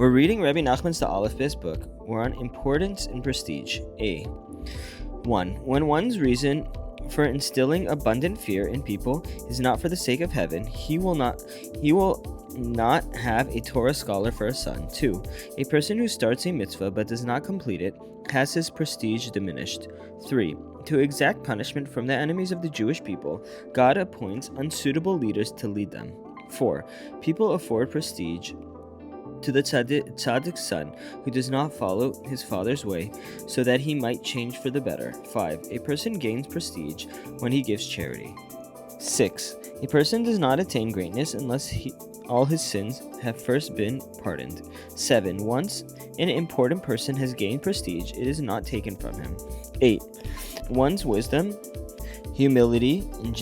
We're reading Rebbe Nachman's The Aleph book. We're on importance and prestige. A. 1. When one's reason for instilling abundant fear in people is not for the sake of heaven, he will not have a Torah scholar for a son. 2. A person who starts a mitzvah but does not complete it has his prestige diminished. 3. To exact punishment from the enemies of the Jewish people, God appoints unsuitable leaders to lead them. 4. People afford prestige to the tzaddik's son who does not follow his father's way, so that he might change for the better. 5. A person gains prestige when he gives charity. 6. A person does not attain greatness unless all his sins have first been pardoned. 7. Once an important person has gained prestige, it is not taken from him. 8. One's wisdom, humility, and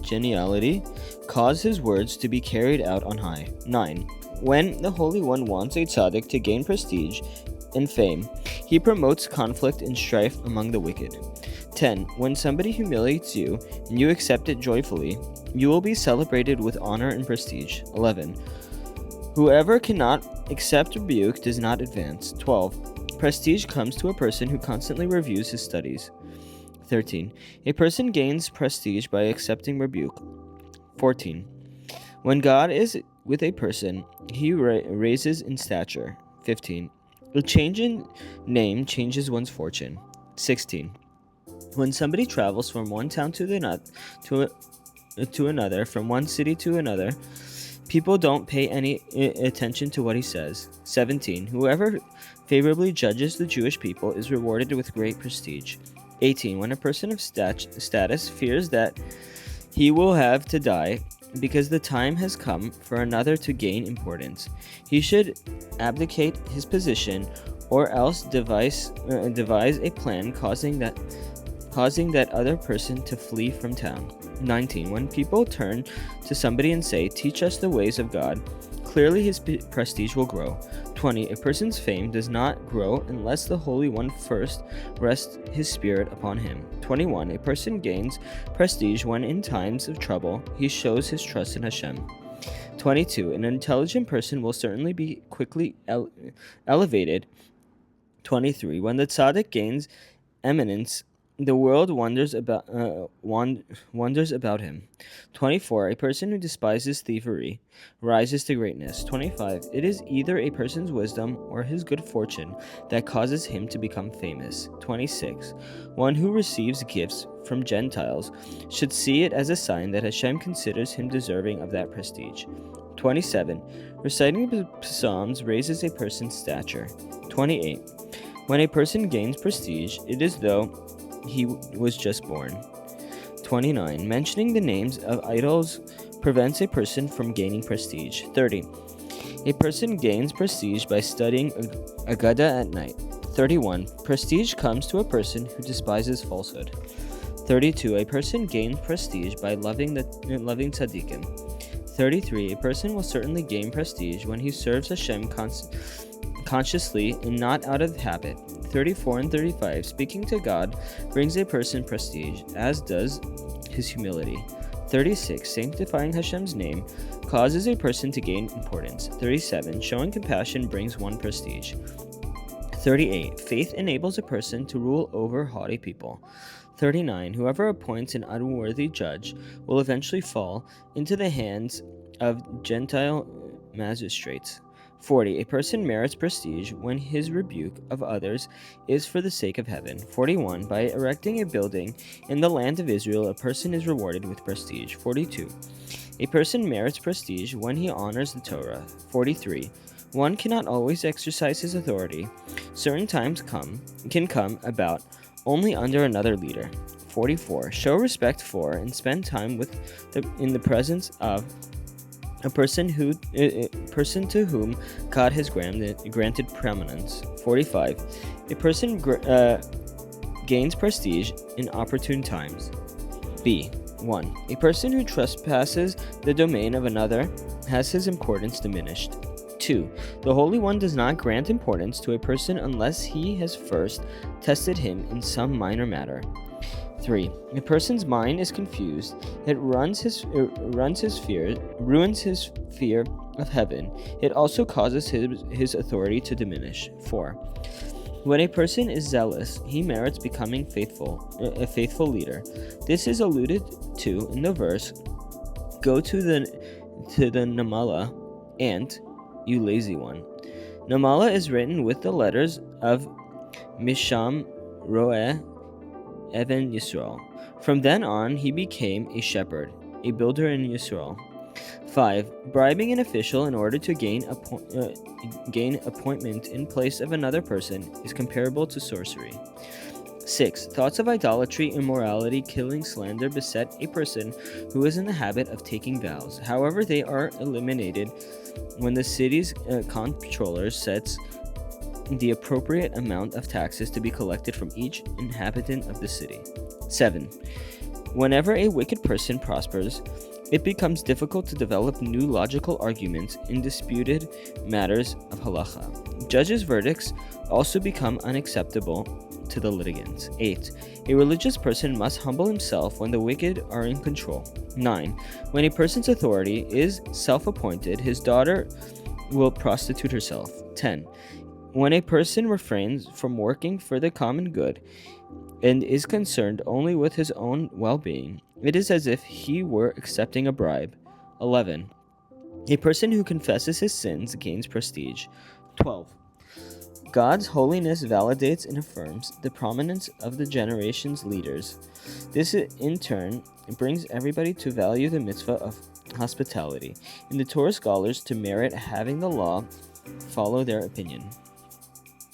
geniality cause his words to be carried out on high. 9. When the Holy One wants a tzaddik to gain prestige and fame, he promotes conflict and strife among the wicked. 10. When somebody humiliates you and you accept it joyfully, you will be celebrated with honor and prestige. 11. Whoever cannot accept rebuke does not advance. 12. Prestige comes to a person who constantly reviews his studies. 13. A person gains prestige by accepting rebuke. 14. When God is with a person, he raises in stature. 15. A change in name changes one's fortune. 16. When somebody travels from one town to another, from one city to another, people don't pay any attention to what he says. 17. Whoever favorably judges the Jewish people is rewarded with great prestige. 18. When a person of status fears that he will have to die because the time has come for another to gain importance, he should abdicate his position or else devise a plan causing that other person to flee from town. 19. When people turn to somebody and say, "Teach us the ways of God," clearly his prestige will grow. 20. A person's fame does not grow unless the Holy One first rests his spirit upon him. 21. A person gains prestige when in times of trouble he shows his trust in Hashem. 22. An intelligent person will certainly be quickly elevated. 23. When the tzaddik gains eminence, the world wonders about him. 24. A person who despises thievery rises to greatness. 25. It is either a person's wisdom or his good fortune that causes him to become famous. 26. One who receives gifts from Gentiles should see it as a sign that Hashem considers him deserving of that prestige. 27. Reciting the Psalms raises a person's stature. 28. When a person gains prestige, it is though he was just born. 29. Mentioning the names of idols prevents a person from gaining prestige. 30. A person gains prestige by studying Agada at night. 31. Prestige comes to a person who despises falsehood. 32. A person gains prestige by loving tzaddikim. 33. A person will certainly gain prestige when he serves Hashem consciously and not out of habit. 34 and 35. Speaking to God brings a person prestige, as does his humility. 36. Sanctifying Hashem's name causes a person to gain importance. 37. Showing compassion brings one prestige. 38. Faith enables a person to rule over haughty people. 39. Whoever appoints an unworthy judge will eventually fall into the hands of Gentile magistrates. 40. A person merits prestige when his rebuke of others is for the sake of heaven. 41. By erecting a building in the land of Israel, a person is rewarded with prestige. 42. A person merits prestige when he honors the Torah. 43. One cannot always exercise his authority. Certain times can come about only under another leader. 44. Show respect for and spend time in the presence of a person to whom God has granted prominence. 45. A person gains prestige in opportune times. B. 1. A person who trespasses the domain of another has his importance diminished. 2. The Holy One does not grant importance to a person unless he has first tested him in some minor matter. 3. A person's mind is confused. It ruins his fear of heaven. It also causes his authority to diminish. 4. When a person is zealous, he merits becoming a faithful leader. This is alluded to in the verse, "Go to the Namala, and you lazy one." Namala is written with the letters of Misham Roeh Even Yisrael. From then on, he became a shepherd, a builder in Yisrael. 5. Bribing an official in order to gain appointment in place of another person is comparable to sorcery. 6. Thoughts of idolatry, immorality, killing, slander beset a person who is in the habit of taking vows. However, they are eliminated when the city's comptroller sets the appropriate amount of taxes to be collected from each inhabitant of the city. 7. Whenever a wicked person prospers, it becomes difficult to develop new logical arguments in disputed matters of halacha. Judges' verdicts also become unacceptable to the litigants. 8. A religious person must humble himself when the wicked are in control. 9. When a person's authority is self-appointed, his daughter will prostitute herself. 10. When a person refrains from working for the common good and is concerned only with his own well-being, it is as if he were accepting a bribe. 11. A person who confesses his sins gains prestige. 12. God's holiness validates and affirms the prominence of the generation's leaders. This, in turn, brings everybody to value the mitzvah of hospitality, and the Torah scholars to merit having the law follow their opinion.